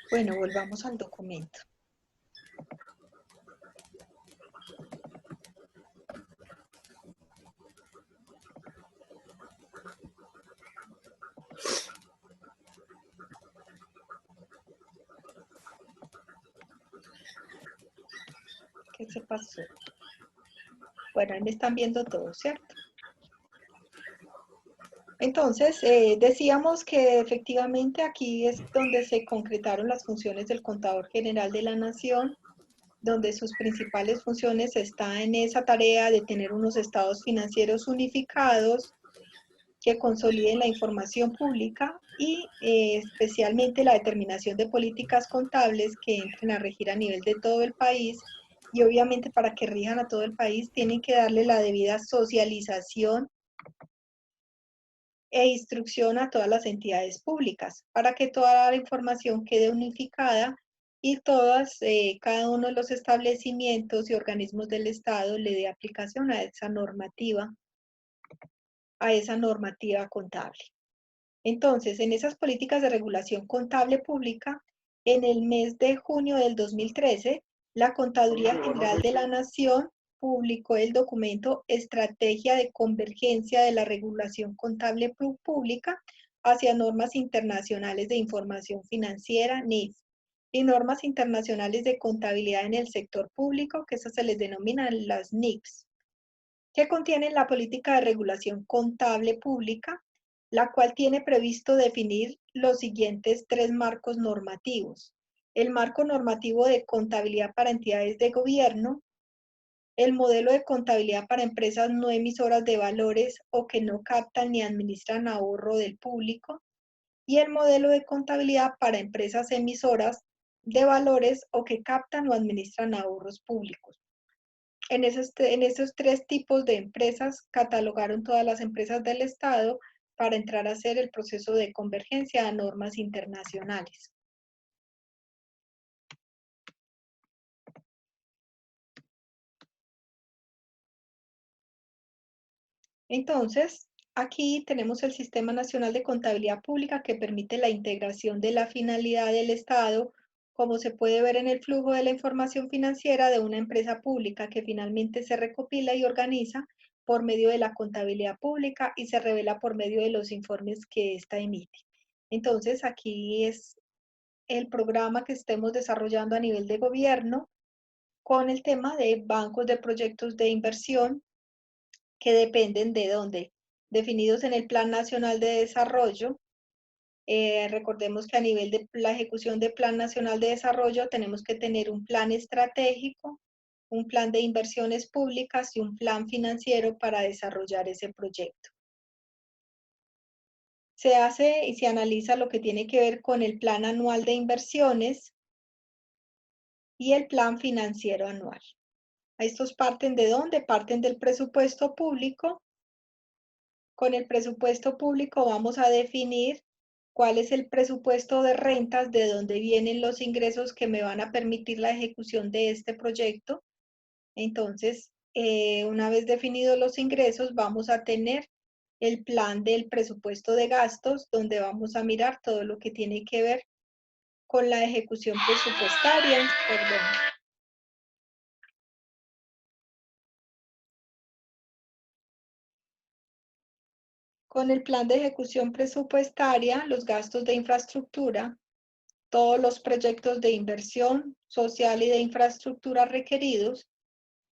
Bueno, volvamos al documento. ¿Qué se pasó? Bueno, ahí me están viendo todo, ¿cierto? Entonces, decíamos que efectivamente aquí es donde se concretaron las funciones del Contador General de la Nación, donde sus principales funciones están en esa tarea de tener unos estados financieros unificados que consoliden la información pública y especialmente la determinación de políticas contables que entren a regir a nivel de todo el país, y obviamente para que rijan a todo el país tienen que darle la debida socialización e instrucción a todas las entidades públicas para que toda la información quede unificada y cada uno de los establecimientos y organismos del Estado le dé aplicación a esa normativa contable. Entonces, en esas políticas de regulación contable pública, en el mes de junio del 2013, la Contaduría General de la Nación publicó el documento Estrategia de Convergencia de la Regulación Contable Pública hacia normas internacionales de información financiera, NIF, y normas internacionales de contabilidad en el sector público, que esas se les denominan las NIPS, que contienen la política de regulación contable pública, la cual tiene previsto definir los siguientes 3 marcos normativos: el marco normativo de contabilidad para entidades de gobierno, el modelo de contabilidad para empresas no emisoras de valores o que no captan ni administran ahorro del público, y el modelo de contabilidad para empresas emisoras de valores o que captan o administran ahorros públicos. En esos 3 tipos de empresas catalogaron todas las empresas del Estado para entrar a hacer el proceso de convergencia a normas internacionales. Entonces, aquí tenemos el Sistema Nacional de Contabilidad Pública, que permite la integración de la finalidad del Estado, como se puede ver en el flujo de la información financiera de una empresa pública, que finalmente se recopila y organiza por medio de la contabilidad pública y se revela por medio de los informes que ésta emite. Entonces, aquí es el programa que estemos desarrollando a nivel de gobierno con el tema de bancos de proyectos de inversión, que dependen de dónde, definidos en el Plan Nacional de Desarrollo. Recordemos que a nivel de la ejecución del Plan Nacional de Desarrollo tenemos que tener un plan estratégico, un plan de inversiones públicas y un plan financiero para desarrollar ese proyecto. Se hace y se analiza lo que tiene que ver con el plan anual de inversiones y el plan financiero anual. Estos parten ¿de dónde? Parten del presupuesto público. Con el presupuesto público vamos a definir cuál es el presupuesto de rentas, de dónde vienen los ingresos que me van a permitir la ejecución de este proyecto. Entonces, una vez definidos los ingresos, vamos a tener el plan del presupuesto de gastos, donde vamos a mirar todo lo que tiene que ver con la ejecución presupuestaria. Perdón. Con el plan de ejecución presupuestaria, los gastos de infraestructura, todos los proyectos de inversión social y de infraestructura requeridos,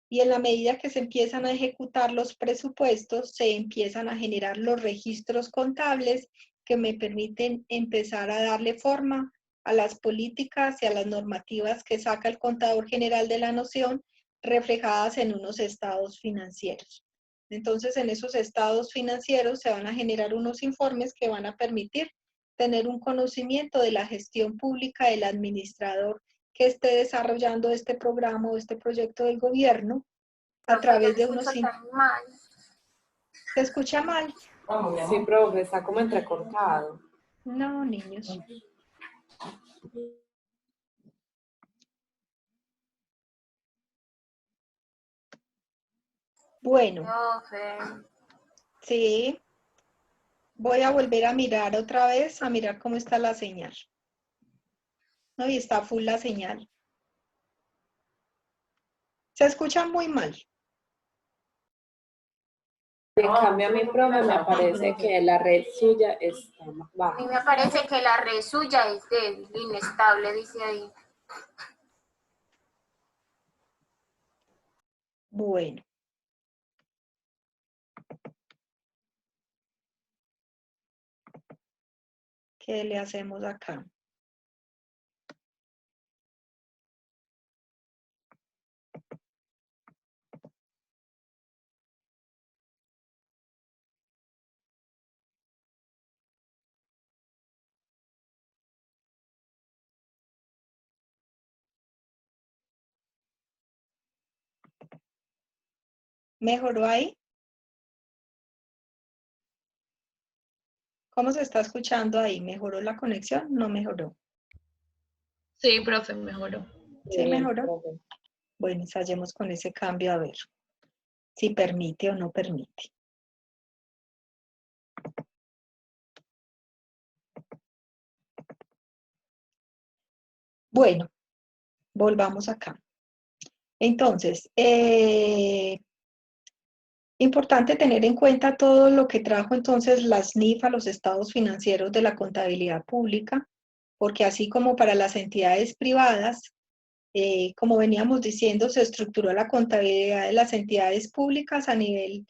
y en la medida que se empiezan a ejecutar los presupuestos, se empiezan a generar los registros contables que me permiten empezar a darle forma a las políticas y a las normativas que saca el Contador General de la Nación, reflejadas en unos estados financieros. Entonces, en esos estados financieros se van a generar unos informes que van a permitir tener un conocimiento de la gestión pública del administrador que esté desarrollando este programa o este proyecto del gobierno a Profe, yo través le de unos... escucho tan mal. ¿Se escucha mal? Sí, profe, está como entrecortado. No, niños. Bueno, Profe. sí. Voy a volver a mirar otra vez, a mirar cómo está la señal. No, y está full la señal. Se escucha muy mal. En cambio, a mi profe me parece que la red suya está A mí baja. me parece que la red suya es débil, inestable, dice ahí. Bueno. ¿Qué le hacemos acá? ¿Mejoró ahí? ¿Cómo se está escuchando ahí? ¿Mejoró la conexión? ¿No mejoró? Sí, profe, mejoró. ¿Sí mejoró? Profe. Bueno, ensayemos con ese cambio a ver si permite o no permite. Bueno, volvamos acá. Entonces, importante tener en cuenta todo lo que trajo entonces las NIF a los estados financieros de la contabilidad pública, porque así como para las entidades privadas, como veníamos diciendo, se estructuró la contabilidad de las entidades públicas a nivel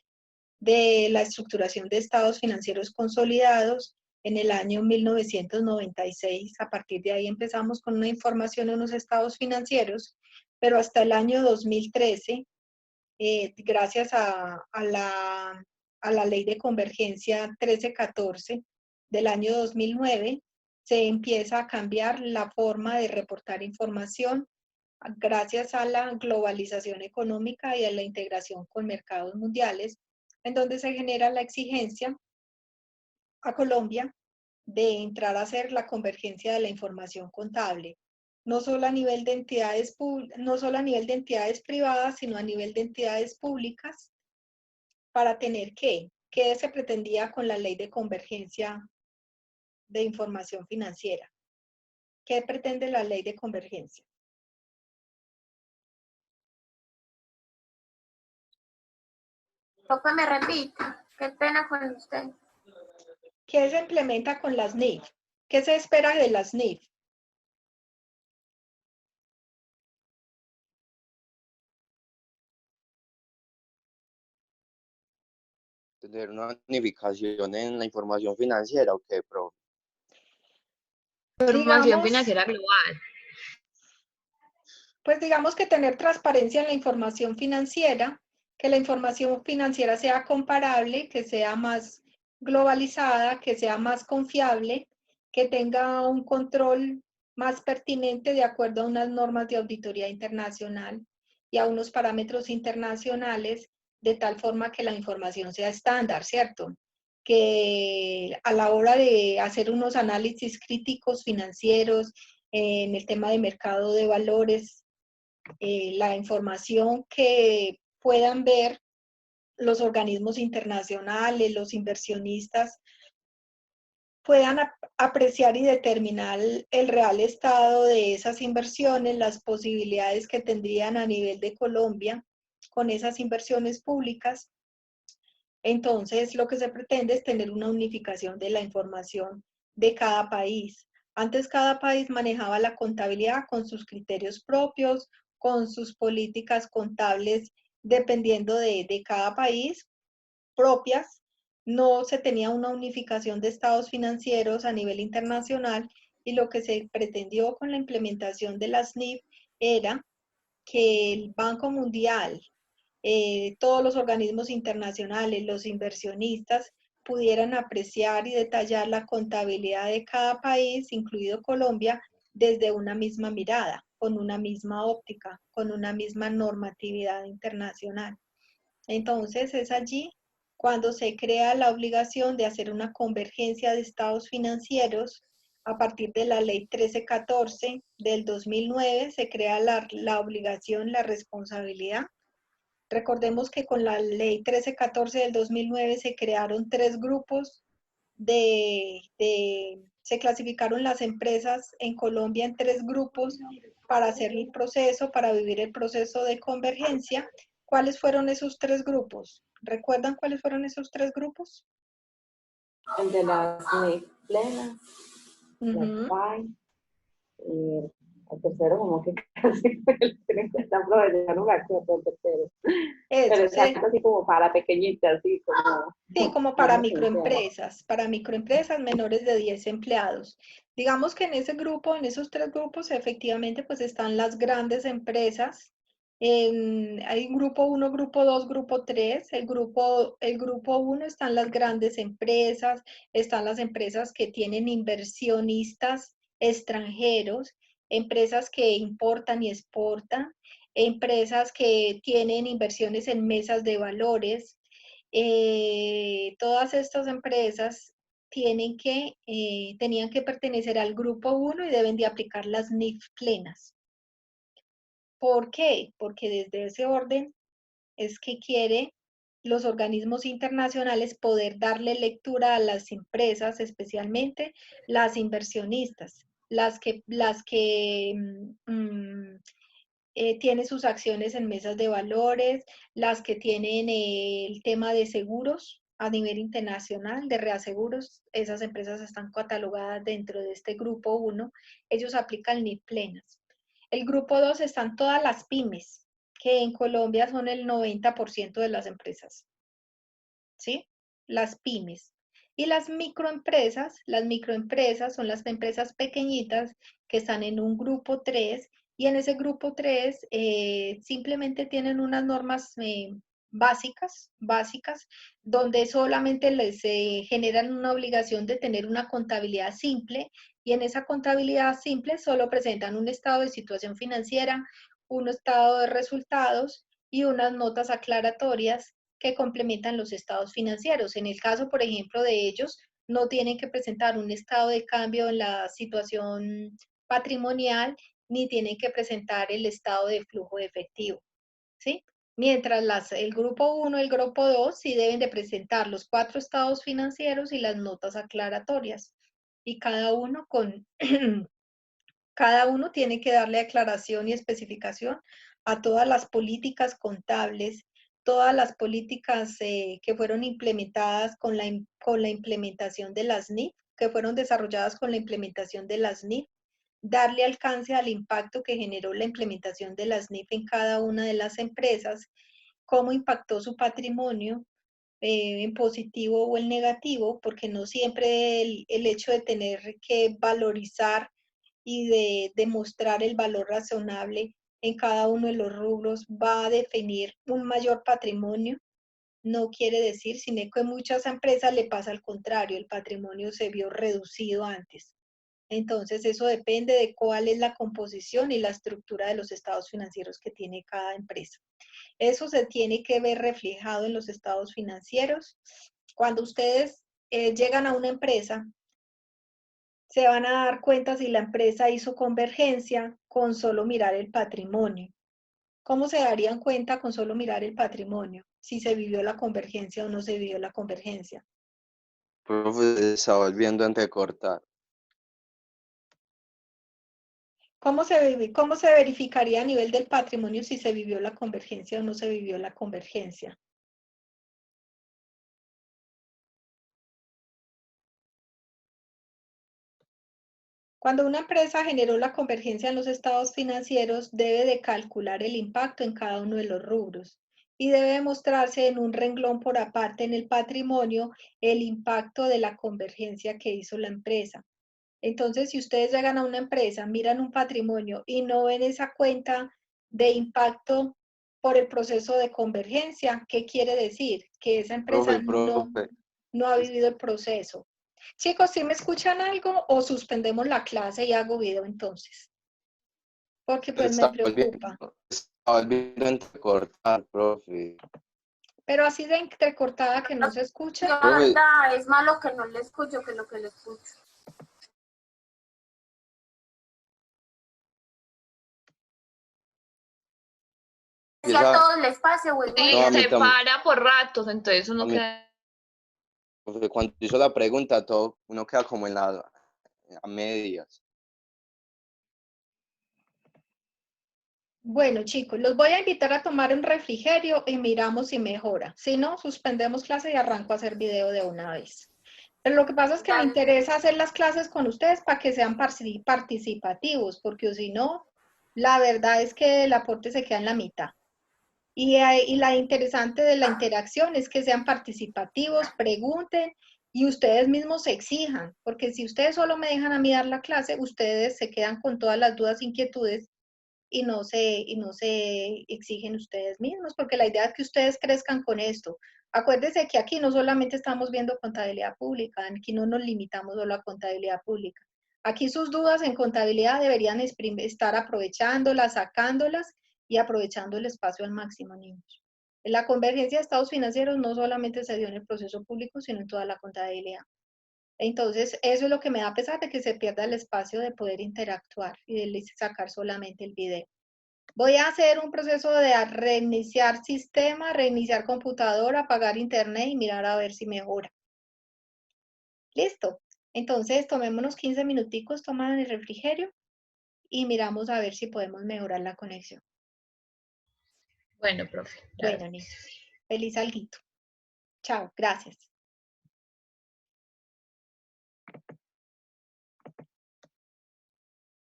de la estructuración de estados financieros consolidados en el año 1996. A partir de ahí empezamos con una información en los estados financieros, pero hasta el año 2013, gracias a la ley de convergencia 1314 del año 2009, se empieza a cambiar la forma de reportar información gracias a la globalización económica y a la integración con mercados mundiales, en donde se genera la exigencia a Colombia de entrar a hacer la convergencia de la información contable, no solo a nivel de entidades, no solo a nivel de entidades privadas, sino a nivel de entidades públicas, para tener ¿qué se pretendía con la ley de convergencia de información financiera? ¿Qué pretende la ley de convergencia? Profe, me repite. Qué pena con usted. ¿Qué se implementa con las NIF? ¿Qué se espera de las NIF? Tener una unificación en la información financiera, ¿o qué, profe? Información Digamos, financiera global. pues digamos que tener transparencia en la información financiera, que la información financiera sea comparable, que sea más globalizada, que sea más confiable, que tenga un control más pertinente de acuerdo a unas normas de auditoría internacional y a unos parámetros internacionales, de tal forma que la información sea estándar, ¿cierto? Que a la hora de hacer unos análisis críticos financieros en el tema de mercado de valores, la información que puedan ver los organismos internacionales, los inversionistas, puedan apreciar y determinar el real estado de esas inversiones, las posibilidades que tendrían a nivel de Colombia con esas inversiones públicas. Entonces, lo que se pretende es tener una unificación de la información de cada país. Antes cada país manejaba la contabilidad con sus criterios propios, con sus políticas contables dependiendo de cada país propias. No se tenía una unificación de estados financieros a nivel internacional y lo que se pretendió con la implementación de las NIF era que el Banco Mundial, todos los organismos internacionales, los inversionistas, pudieran apreciar y detallar la contabilidad de cada país, incluido Colombia, desde una misma mirada, con una misma óptica, con una misma normatividad internacional. Entonces es allí cuando se crea la obligación de hacer una convergencia de estados financieros. A partir de la ley 1314 del 2009 se crea la obligación, la responsabilidad. Recordemos que con la ley 1314 del 2009 se crearon 3 grupos Se clasificaron las empresas en Colombia en 3 grupos para hacer el proceso, para vivir el proceso de convergencia. ¿Cuáles fueron esos 3 grupos? ¿Recuerdan cuáles fueron esos 3 grupos? El de las NIF plenas, las Ujú. PAI, y el tercero como que casi fue el que está profesor, no me acuerdo el tercero. Pero Eso, exacto, así como para pequeñitas, así como... sí, como para microempresas menores de 10 empleados. Digamos que en ese grupo, en esos 3 grupos, efectivamente, pues están las grandes empresas. Hay un grupo 1, grupo 2, grupo 3. El grupo 1 están las grandes empresas, están las empresas que tienen inversionistas extranjeros, empresas que importan y exportan, empresas que tienen inversiones en mesas de valores. Todas estas empresas tenían que pertenecer al grupo 1 y deben de aplicar las NIF plenas. ¿Por qué? Porque desde ese orden es que quiere los organismos internacionales poder darle lectura a las empresas, especialmente las inversionistas, tienen sus acciones en mesas de valores, las que tienen el tema de seguros a nivel internacional, de reaseguros, esas empresas están catalogadas dentro de este grupo 1, ellos aplican NIF plenas. El grupo 2 están todas las pymes, que en Colombia son el 90% de las empresas, ¿sí? Las pymes. Y las microempresas son las empresas pequeñitas que están en un grupo 3 y en ese grupo 3 simplemente tienen unas normas básicas, donde solamente les generan una obligación de tener una contabilidad simple y en esa contabilidad simple solo presentan un estado de situación financiera, un estado de resultados y unas notas aclaratorias que complementan los estados financieros. En el caso, por ejemplo, de ellos, no tienen que presentar un estado de cambio en la situación patrimonial, ni tienen que presentar el estado de flujo de efectivo, ¿sí? Mientras el grupo 1 y el grupo 2 sí deben de presentar los 4 estados financieros y las notas aclaratorias. Y cada uno tiene que darle aclaración y especificación a todas las políticas contables, todas las políticas que fueron implementadas con la implementación de las NIF, que fueron desarrolladas con la implementación de las NIF, darle alcance al impacto que generó la implementación de las NIF en cada una de las empresas, cómo impactó su patrimonio, en positivo o en negativo, porque no siempre el hecho de tener que valorizar y de demostrar el valor razonable en cada uno de los rubros va a definir un mayor patrimonio. No quiere decir, sino que a muchas empresas le pasa al contrario, el patrimonio se vio reducido antes. Entonces, eso depende de cuál es la composición y la estructura de los estados financieros que tiene cada empresa. Eso se tiene que ver reflejado en los estados financieros. Cuando ustedes llegan a una empresa, se van a dar cuenta si la empresa hizo convergencia con solo mirar el patrimonio. ¿Cómo se darían cuenta con solo mirar el patrimonio? Si se vivió la convergencia o no se vivió la convergencia. Profe, se está volviendo a entrecortar. ¿Cómo se verificaría a nivel del patrimonio si se vivió la convergencia o no se vivió la convergencia? Cuando una empresa generó la convergencia en los estados financieros, debe de calcular el impacto en cada uno de los rubros y debe mostrarse en un renglón por aparte en el patrimonio el impacto de la convergencia que hizo la empresa. Entonces, si ustedes llegan a una empresa, miran un patrimonio y no ven esa cuenta de impacto por el proceso de convergencia, ¿qué quiere decir? Que esa empresa Profe, no ha vivido el proceso. Chicos, ¿sí me escuchan algo o suspendemos la clase y hago video entonces? Porque pues me preocupa. está volviendo a entrecortar, profe. Pero así de entrecortada que no se escucha. Yo, la verdad, es más lo que no le escucho que lo que le escucho. Si a todos les pase, o es Sí, No, a mí se para por ratos, entonces uno A mí- queda... Profe, cuando hizo la pregunta, todo, uno queda como a medias. Bueno, chicos, los voy a invitar a tomar un refrigerio y miramos si mejora. Si no, suspendemos clase y arranco a hacer video de una vez. Pero lo que pasa es que me Dale. interesa hacer las clases con ustedes para que sean participativos, porque si no, la verdad es que el aporte se queda en la mitad. Y la interesante de la interacción es que sean participativos, pregunten y ustedes mismos se exijan, porque si ustedes solo me dejan a mí dar la clase, ustedes se quedan con todas las dudas, inquietudes y no se exigen ustedes mismos, porque la idea es que ustedes crezcan con esto. Acuérdense que aquí no solamente estamos viendo contabilidad pública, aquí no nos limitamos solo a contabilidad pública. Aquí sus dudas en contabilidad deberían estar aprovechándolas, sacándolas y aprovechando el espacio al máximo, niños. La convergencia de estados financieros no solamente se dio en el proceso público, sino en toda la contabilidad. Entonces, eso es lo que me da pesar de que se pierda el espacio de poder interactuar y de sacar solamente el video. Voy a hacer un proceso de reiniciar sistema, reiniciar computadora, apagar internet y mirar a ver si mejora. Listo. Entonces, tomémonos 15 minuticos, toman el refrigerio y miramos a ver si podemos mejorar la conexión. Bueno, profe. Bueno, niños, feliz alguito. Chao, gracias.